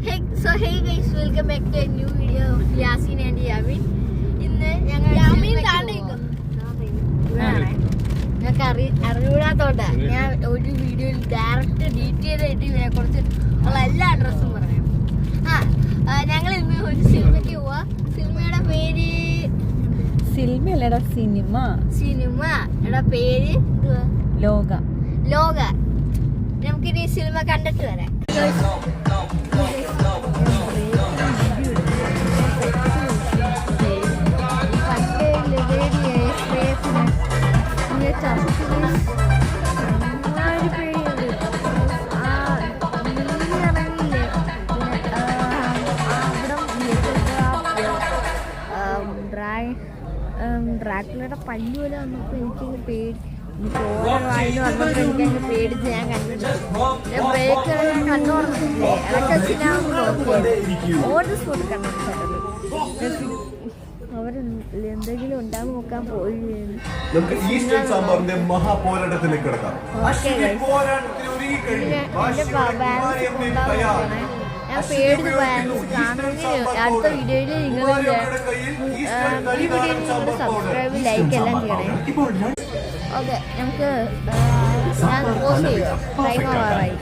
Hey guys, welcome back to a new video of Yasin and Yamin. ഇന്ന് ഞങ്ങൾ അറിവിടാത്തോണ്ടാ ഞാൻ ഒരു വീഡിയോയിൽ ഡയറക്റ്റ് ഡീറ്റെയിൽ ആയിട്ട് ഇതിനെ കുറിച്ച് ഉള്ള എല്ലാ അഡ്രസ്സും പറയാം. ഞങ്ങൾ ഇന്ന് ഒരു സിനിമയ്ക്ക് പോവാ. സിനിമയുടെ പേര് സിനിമയുടെ പേര് ലോക. നമുക്കിനി സിനിമ കണ്ടിട്ട് വരാം. ഡ്രാക്കുളയുടെ പല്ലു പോലെ വന്നപ്പോൾ എനിക്കങ്ങ് പേടി എനിക്കങ്ങ് പേടിച്ച് ഞാൻ കണ്ടിട്ട് ബ്രേക്ക് ഞാൻ കണ്ടു പറഞ്ഞില്ലേ ഇടയ്ക്ക് വെച്ച് ഞാൻ ഓരോ സ്പോട്ട് കണ്ടിട്ടുണ്ടല്ലോ. അവരെന്തെങ്കിലും ഉണ്ടാകും നോക്കാൻ പോയി. എന്റെ ബാലൻസ് ഞാൻ പേടിച്ച് ബാലൻസ് കാണുമെങ്കിൽ അടുത്ത വീഡിയോയിൽ നിങ്ങൾ ഈ വീഡിയോയിൽ നിങ്ങൾ സബ്സ്ക്രൈബ് ലൈക്ക് എല്ലാം ചെയ്യണേ. ഓക്കെ, നമുക്ക് ഞാൻ പോസ്റ്റ് ചെയ്യാം. ടൈം ഓവറായി.